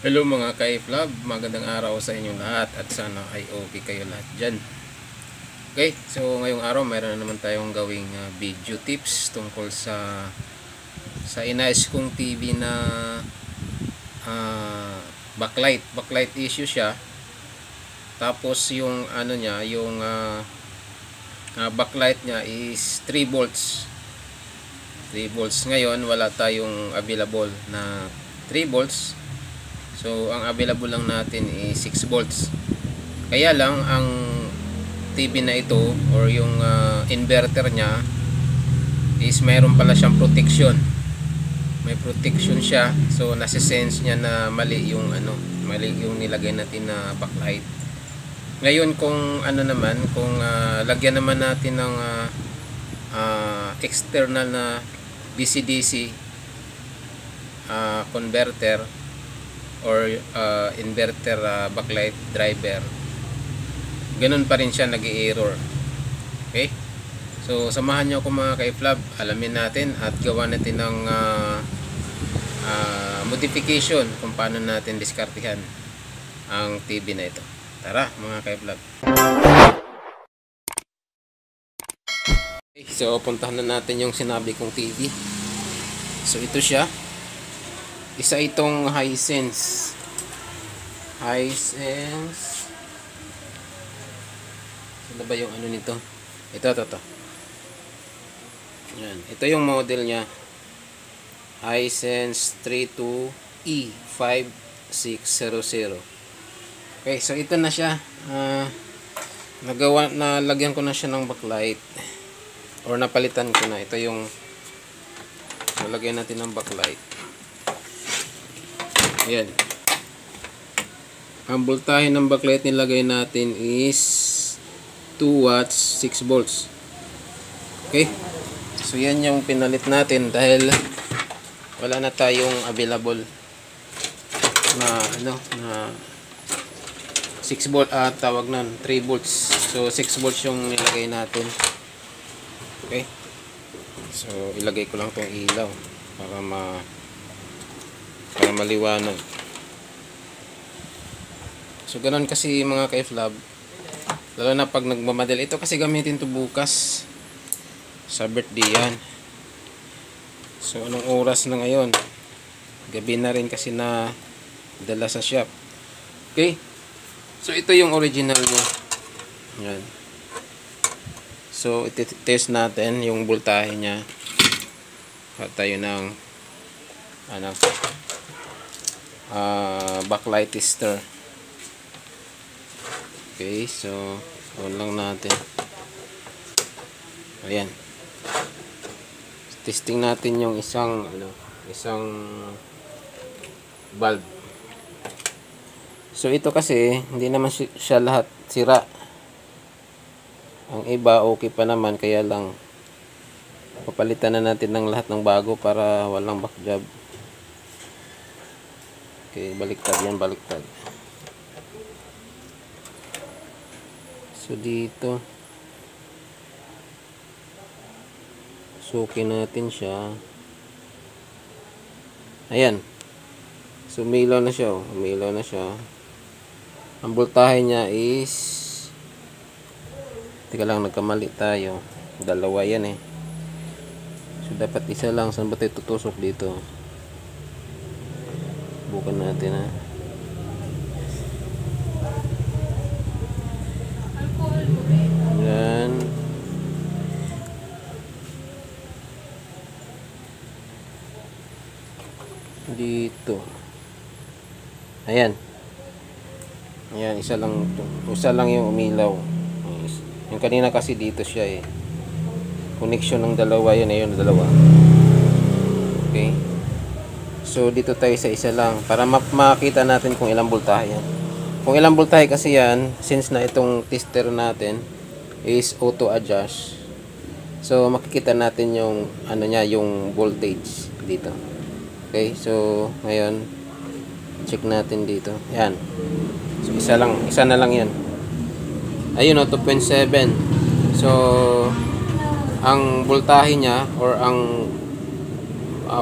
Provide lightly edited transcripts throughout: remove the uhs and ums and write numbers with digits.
Hello mga ka-iflab, magandang araw sa inyong lahat at sana ay okay kayo lahat dyan. Okay, so ngayong araw mayroon na naman tayong gawing video tips tungkol sa inayos kong TV na backlight issue siya. Tapos yung ano niya, yung backlight niya is 3 volts. 3 volts ngayon, wala tayong available na 3 volts. So, ang available lang natin is 6 volts. Kaya lang, ang TV na ito or yung inverter niya is mayroon pala siyang protection. May protection siya. So, nasa-sense niya na mali yung nilagay natin na backlight. Ngayon, kung lagyan naman natin ng external na DC-DC converter or inverter backlight driver, ganun pa rin siya nag-i-error. Okay, so samahan nyo ako mga ka-iflab, alamin natin at gawa natin ng modification kung paano natin diskartehan ang TV na ito. Tara mga ka-iflab. Okay, so puntahan na natin yung sinabi kong TV. So ito siya. Isa itong Hisense. Ano ba yung ano nito? Ito. Yan. Ito yung model niya. Hisense 32E5600. Okay, so ito na siya. Nalagyan ko na siya ng backlight. Or napalitan ko na. Ito yung nalagyan natin ng backlight. Ayan. Ang voltahe ng backlight nilagay natin is 2 watts 6 volts. Okay, so yan yung pinalit natin dahil wala na tayong available na 6 volt tawag nun 3 volts. So 6 volts yung nilagay natin. Okay, so ilagay ko lang tong ilaw para maliwanag. So ganun kasi mga ka-iflab, lalo na pag nagmamadali. Ito kasi gamitin to bukas sa birthday yan. So anong oras na ngayon? Gabi na rin kasi na dala sa shop. Okay, so ito yung original niya. Yan. So iti-test natin yung voltahe niya. At tayo ng backlight tester. Okay, so on lang natin. Ayan, testing natin yung isang bulb. So ito kasi hindi naman siya lahat sira, ang iba okay pa naman, kaya lang papalitan na natin ng lahat ng bago para walang backjob. Okay, baliktad yan, baliktad. So dito sukin natin siya. Ayan, so umilaw na siya, umilaw na siya. Ang voltahe niya is, teka lang, nagkamali tayo, dalawa yan eh. So dapat isa lang. Saan ba tayo tutusok dito? Bukan natin ha. Yan. Dito. Ayan. Ayan, isa lang yung umilaw. Yung kanina kasi dito siya eh. Connection ng dalawa yan, ayun, dalawa. Okay. So dito tayo sa isa lang para makita natin kung ilang voltahe yan. Kung ilang voltahe kasi yan, since na itong tester natin is auto adjust. So makikita natin yung yung voltage dito. Okay, so ngayon check natin dito. Yan. So isa na lang yan. Ayun, 2.7. So ang voltahe niya or ang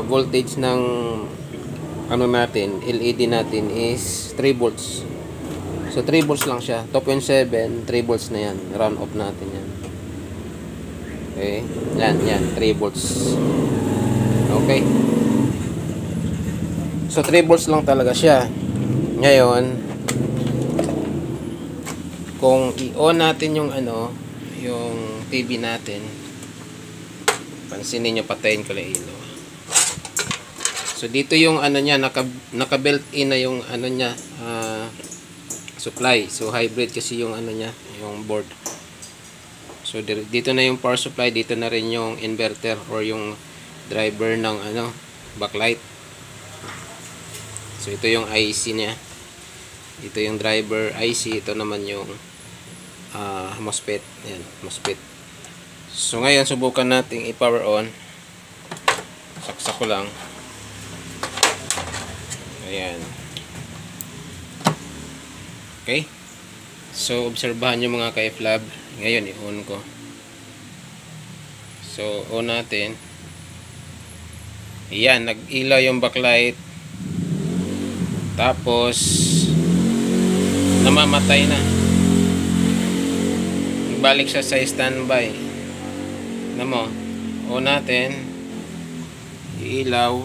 voltage ng ano natin, LED natin is 3 volts. So 3 volts lang siya. 2.7, 3 volts na yan. Round off natin yan. Okay. Yan, 3 volts. Okay. So 3 volts lang talaga siya. Ngayon, kung i-on natin yung yung TV natin, pansinin nyo, patayin ko lang ilaw. So dito yung niya, naka built in na yung niya, supply. So hybrid kasi yung niya, yung board. So dito na yung power supply, dito na rin yung inverter or yung driver ng backlight. So ito yung IC niya. Ito yung driver IC, ito naman yung MOSFET. Ayan, MOSFET. So ngayon subukan nating i-power on. Saksak ko lang. Ayan. Okay. So obserbahan nyo mga ka-FLAB. Ngayon i-on ko. So on natin. Ayan, nag-ilaw yung backlight. Tapos namamatay na. Balik siya sa standby. Namo, on natin. Iilaw.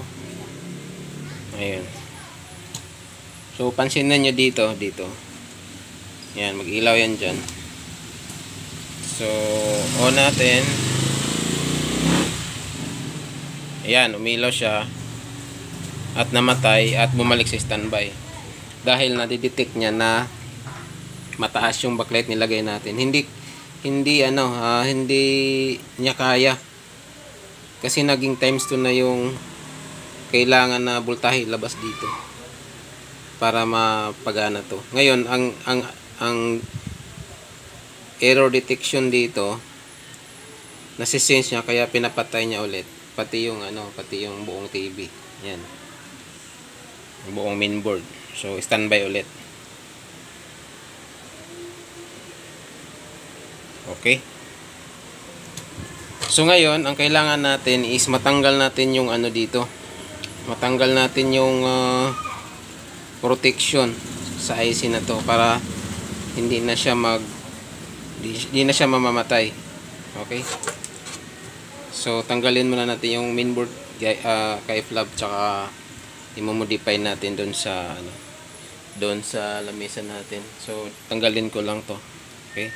Ayan. So pansinin nyo dito. Ayan, mag-ilaw yan dyan. So on natin. Ayan, umilaw siya. At namatay at bumalik sa standby. Dahil nadidetect niya na mataas yung backlight nilagay natin. Hindi niya kaya. Kasi naging times 2 na yung kailangan na voltahe labas dito para mapagana to. Ngayon, ang error detection dito nasisense niya, kaya pinapatay niya ulit pati yung buong TV. Yan. Yung buong mainboard. So standby ulit. Okay. So ngayon, ang kailangan natin is matanggal natin yung dito. Matanggal natin yung protection sa IC na to para hindi na siya mamamatay. Okay? So tanggalin muna natin yung mainboard ka-FLAB, tsaka i-modify natin doon sa lamesa natin. So tanggalin ko lang to. Okay?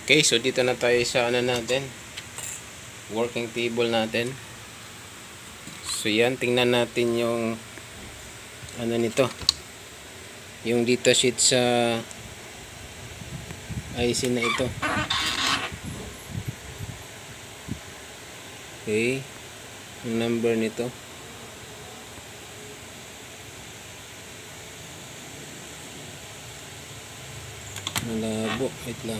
Okay, so dito na tayo sa natin, working table natin. So yan, tingnan natin yung nito, yung datasheet sa IC na ito. Okay, yung number nito. Malabo, wait lang.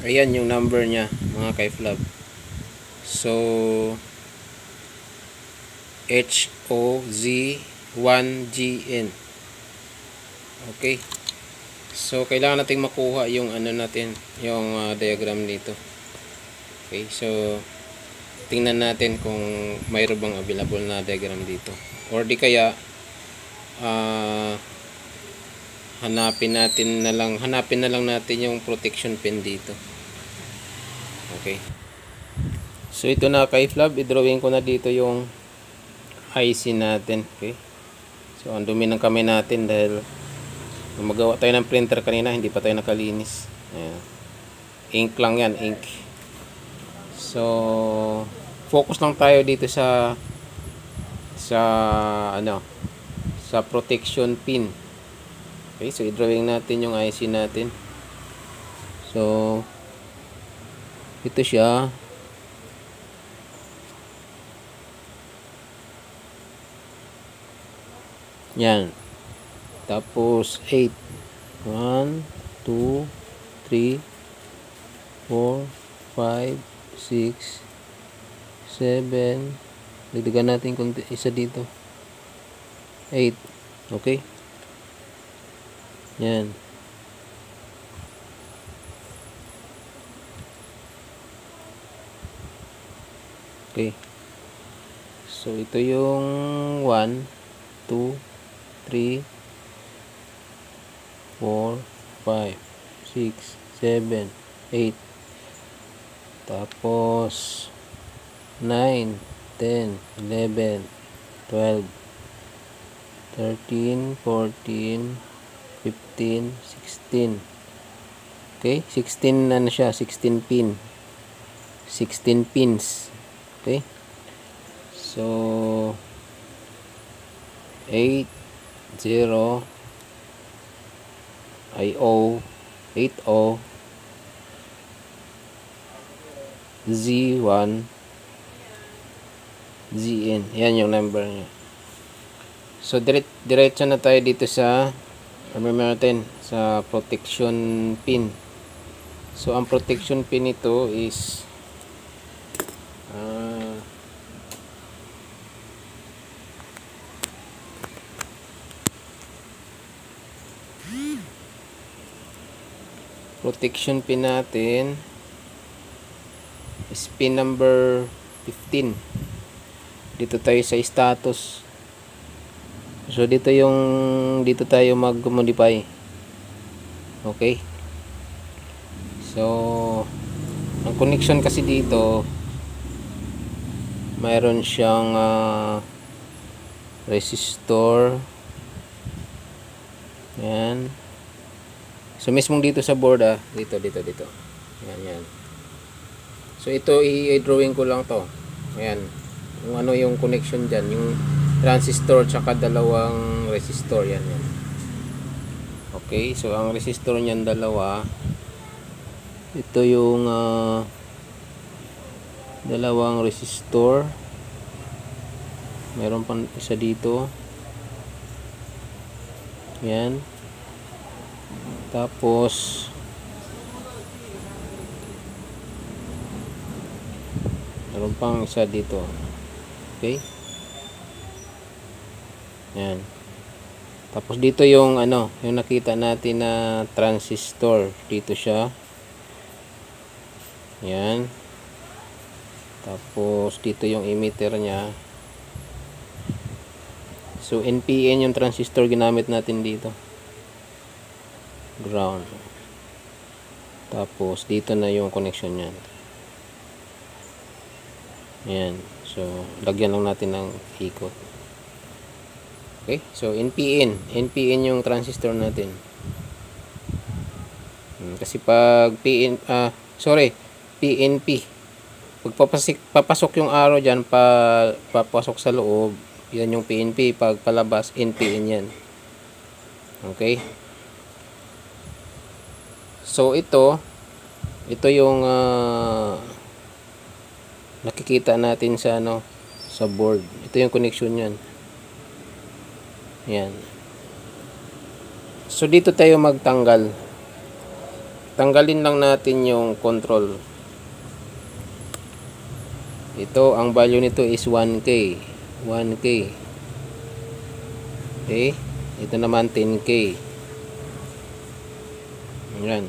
Ayan yung number niya mga ka-FLAB. So HOZ1GN. Okay. So kailangan nating makuha yung natin, yung diagram dito. Okay, so tingnan natin kung mayroon bang available na diagram dito. Or di kaya hanapin na lang natin yung protection pin dito. Okay. So ito na ka-FLAB, i-drawing ko na dito yung IC natin. Okay. So ang dumi ng kamay natin dahil magawa tayo ng printer kanina, hindi pa tayo nakalinis. Ayan. Ink lang yan, ink. So focus lang tayo dito sa protection pin. Okay, so i-drawing natin yung IC natin. So ito siya. Yan. Tapos 8. 1, 2, 3, 4, 5, 6, 7. Dagdagan natin isa dito. 8. Okay? Yan. Okay. So ito yung 1, 2, 3, 4, 5, 6, 7, 8. Tapos 9, 10, 11, 12, 13, 14, 15, 16. Okay? 16 ano siya? 16 pin. 16 pins. Okay? So 8, 0, IO, 80, Z1, ZN. Yan yung number niya. So diretso na tayo dito sa natin sa protection pin. So ang protection pin nito is protection pin natin is pin number 15. Dito tayo sa status. So dito tayo mag-modify. Okay? So ang connection kasi dito mayroon siyang resistor. Yan. So mismong dito sa board dito. Yan. So ito i-drawing ko lang to. Ayan. Kung ano yung connection diyan, yung transistor tsaka dalawang resistor yan. Okay, so ang resistor niyan dalawa. Ito yung dalawang resistor. Meron pang isa dito. Yan. Tapos meron pang isa dito. Okay? Yan. Tapos dito yung yung nakita natin na transistor. Dito siya. Yan. Tapos dito yung emitter niya. So NPN yung transistor ginamit natin dito. Ground. Tapos dito na yung connection niyan. Yan. So lagyan lang natin ng ikot. Okay? So NPN yung transistor natin. Kasi pag PNP. Pag papasok yung arrow diyan, papasok sa loob, yan yung PNP. Pag palabas, NPN yan. Okay? So ito yung nakikita natin sa sa board. Ito yung connection niyan. Yan. So dito tayo magtanggal. Tanggalin lang natin yung control. Ito, ang value nito is 1K. 1K. Okay? Ito naman 10K. Yan.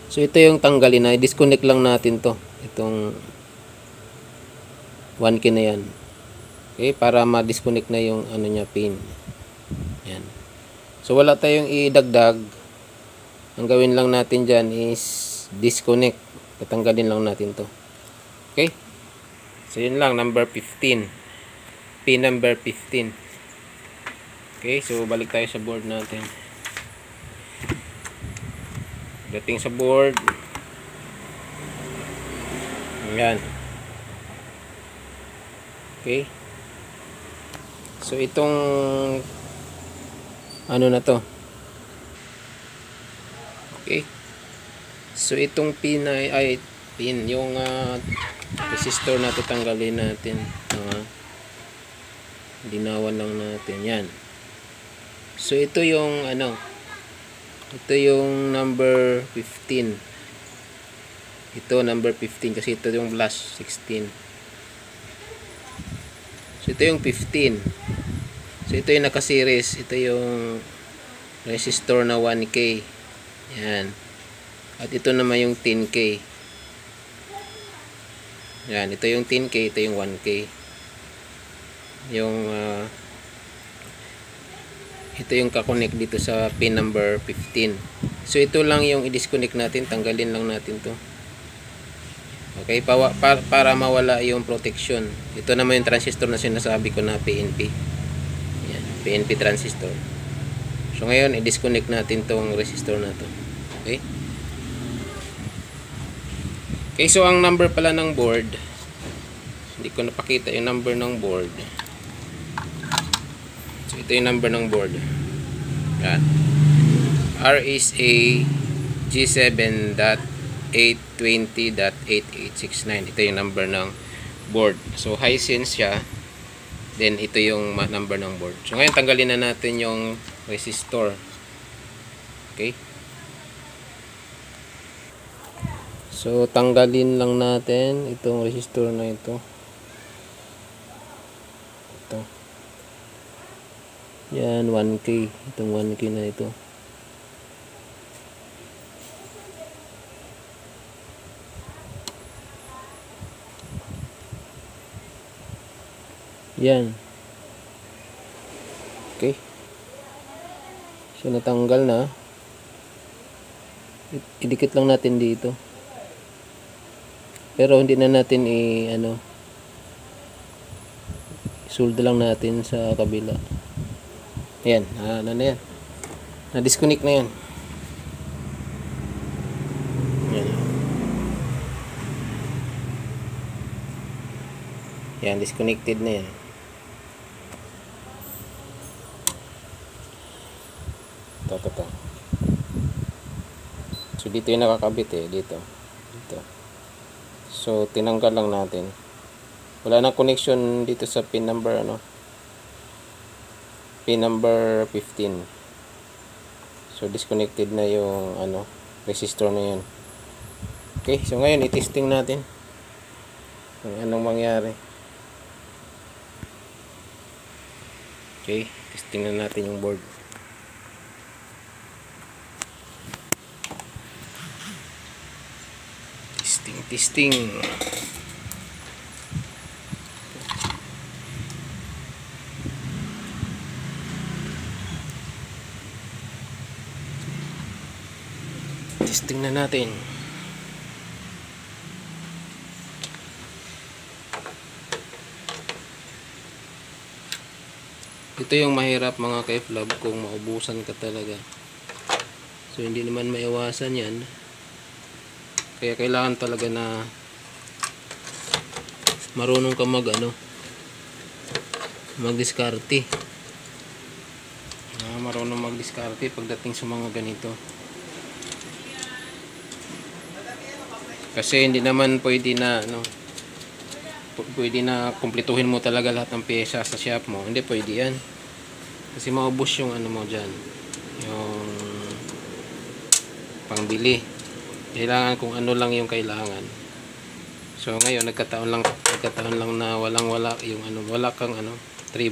So ito yung tanggalin na. I-disconnect lang natin to. Itong 1K na yan. Okay? Para ma-disconnect na yung niya pin. Yan. So wala tayong idagdag. Ang gawin lang natin dyan is disconnect. Tatanggalin lang natin to. Okay? So yun lang, number 15. Pin number 15. Okay, so balik tayo sa board natin. Dating sa board. Ayan. Okay. So itong na to. Okay. So itong pin ay pin yung resistor na tatanggalin natin. Linawan lang natin yan. So ito yung ito yung number 15. Ito number 15 kasi ito yung plus 16. So ito yung 15. So ito yung naka-series. Ito yung resistor na 1K. Yan. At ito naman yung 10K. Yan, ito yung 10K, ito yung 1K. yung ito yung kakonect dito sa pin number 15. So ito lang yung i-disconnect natin, tanggalin lang natin to. Okay, para mawala yung protection. Ito naman yung transistor na sinasabi ko na PNP. Yan, PNP transistor. So ngayon, i-disconnect natin tong resistor na to. Okay? Okay, so ang number pala ng board, hindi ko napakita yung number ng board. So ito yung number ng board. Yan. RSA G7.820.8869. Ito yung number ng board. So Hisense siya. Then ito yung number ng board. So ngayon tanggalin na natin yung resistor. Okay? So tanggalin lang natin itong resistor na ito. Ito. Yan, 1K. Itong 1K na ito. Yan. Okay. So natanggal na. Idikit lang natin dito. Pero hindi na natin solder lang natin sa kabila. Ayan, ano na yan. Na-disconnect na yan. Ayan. Yan, disconnected na yan. Ito. So dito yung nakakabit dito. So tinanggal lang natin. Wala nang connection dito sa pin number pin number 15. So disconnected na yung resistor na yun. Okay, so ngayon i-testing natin kung anong mangyari. Okay, testing na natin yung board. Testing. Testing na natin. Ito yung mahirap mga ka-F-Lab kung maubusan ka talaga. So hindi naman maiwasan yan. Kaya kailangan talaga na marunong ka magdiskarte. Marunong magdiskarte pagdating sa mga ganito. Kasi hindi naman pwede na pwede na kumpletuhin mo talaga lahat ng pyesa sa shop mo. Hindi pwede yan. Kasi maubos yung mo dyan. Yung pangbili. Kailangan kung ano lang yung kailangan. So ngayon nagkataon lang na wala yung wala kang 3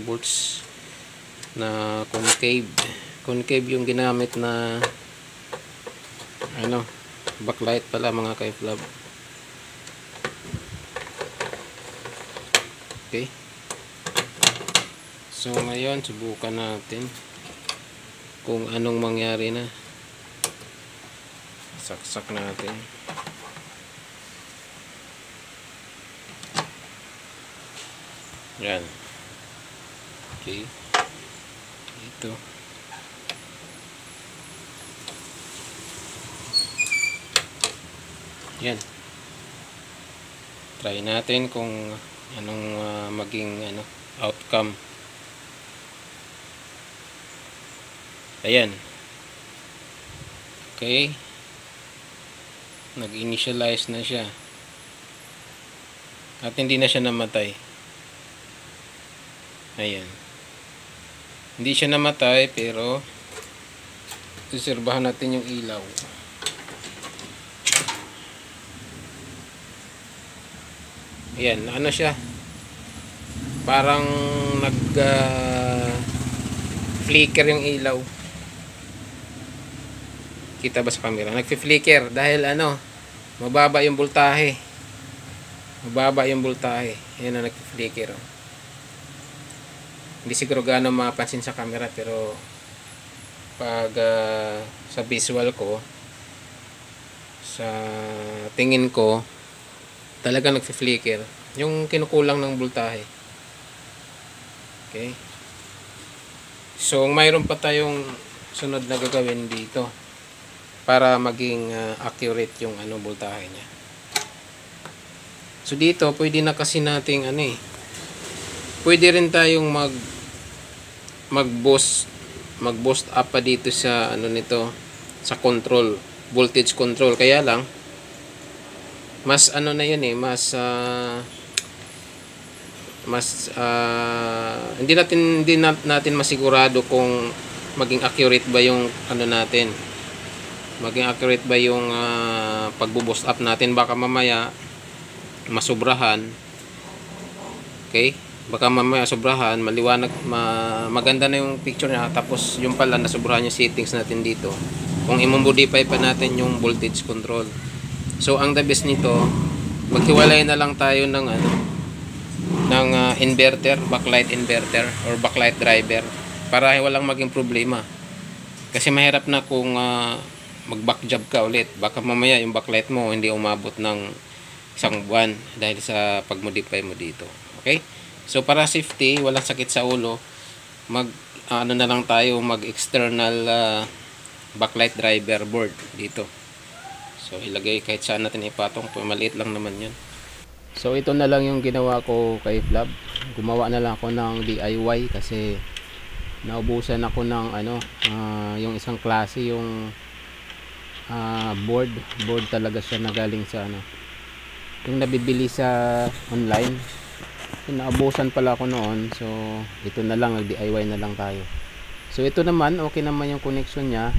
volts na concave yung ginamit na backlight pala mga ka-F-Lab. Okay, so ngayon subukan natin kung anong mangyari na. Saksak natin. Yan. Okay. Ito. Yan. Try natin kung anong maging outcome. Ayan. Okay. Nag-initialize na siya. At hindi na siya namatay. Ayan. Hindi siya namatay pero suserbahan natin yung ilaw. Ayan, siya? Parang flicker yung ilaw. Kita ba sa camera? Nagfi-flicker dahil mababa yung voltahe. Ayan na nagfi-flicker. Hindi siguro gaano mapansin sa camera, pero pag sa visual ko, sa tingin ko, talaga nagfi-flicker yung kinukulang ng voltahe. Okay, so mayroon pa tayong sunod na gagawin dito para maging accurate yung voltahe niya. So dito pwede na kasi nating pwede rin tayong mag-boost up pa dito sa nito, sa control, voltage control. Kaya lang mas na yun mas hindi natin masigurado kung maging accurate ba yung natin, maging accurate ba yung pagbo-boost up natin. Baka mamaya masobrahan. Okay, baka mamaya sobrahan, maliwanag, maganda na yung picture niya, tapos yung pala nasobrahan yung settings natin dito kung i-modify pa natin yung voltage control. So ang the best nito, maghiwalay na lang tayo ng inverter, backlight inverter or backlight driver, para walang maging problema. Kasi mahirap na kung mag-back job ka ulit, baka mamaya yung backlight mo hindi umabot ng isang buwan dahil sa pag-modify mo dito. Okay, so para safety, walang sakit sa ulo, na lang tayo, mag-external backlight driver board dito. So ilagay kahit saan natin ipatong, maliit lang naman yun. So ito na lang yung ginawa ko kay Flab. Gumawa na lang ako ng DIY kasi naubusan ako ng yung isang klase, yung board talaga siya na galing sa yung nabibili sa online. So, naubusan pala ako noon, so ito na lang, nag-DIY na lang tayo. So ito naman, okay naman yung connection nya.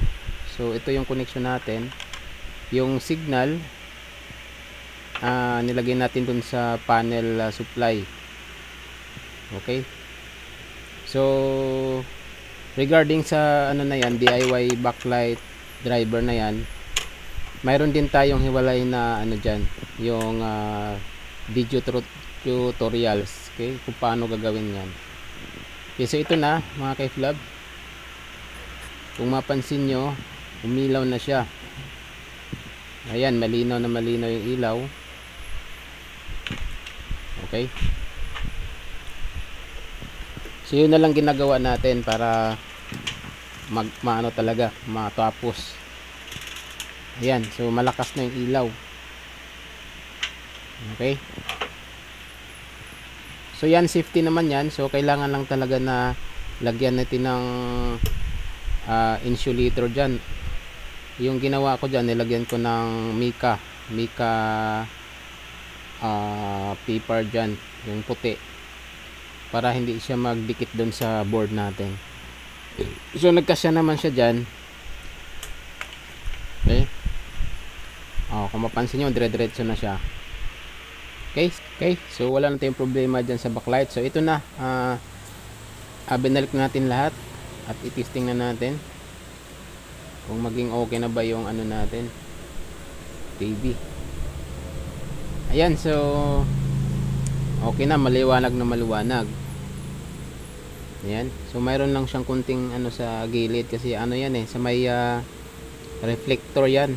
So ito yung connection natin. Yung signal nilagay natin dun sa panel supply. Okay, so regarding sa na yan, DIY backlight driver na yan, mayroon din tayong hiwalay na dyan, yung video tutorials, okay, kung paano gagawin yan. Okay, so ito na mga ka-Flab, kung mapansin nyo, umilaw na siya. Ayan, malinaw na malinaw yung ilaw. Okay, so yun na lang ginagawa natin para talaga matapos. Ayan, so malakas na yung ilaw. Okay, so yan, safety naman yan. So kailangan lang talaga na lagyan natin ng insulator dyan. Yung ginawa ko dyan, nilagyan ko ng mica paper dyan, yung puti, para hindi siya magdikit doon sa board natin. So nagkasya naman siya dyan. Okay, kung mapansin nyo, dire-diretso na siya. Okay, so wala na tayong problema dyan sa backlight. So ito na, binalik natin lahat at i-testing na natin kung maging okay na ba yung natin, TV. Ayan, so okay na, maliwanag na maliwanag. Ayan, so mayroon lang siyang kunting sa gilid kasi yan sa may reflector yan.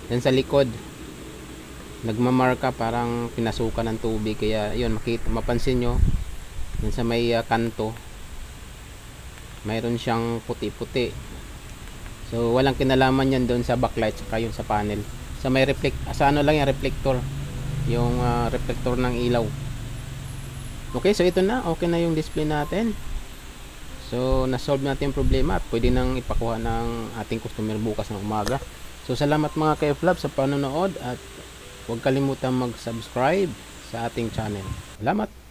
Yan sa likod nagmamarka, parang pinasukan ng tubig, kaya yun, mapansin nyo yan sa may kanto, mayroon siyang puti-puti. So walang kinalaman yan doon sa backlight saka yung sa panel. Sa may sa lang yung reflector, yung reflector ng ilaw. Okay, so ito na, okay na yung display natin. So na-solve natin yung problema at pwede nang ipakuha ng ating customer bukas ng umaga. So salamat mga ka-Flab sa panonood at huwag kalimutan mag-subscribe sa ating channel. Salamat!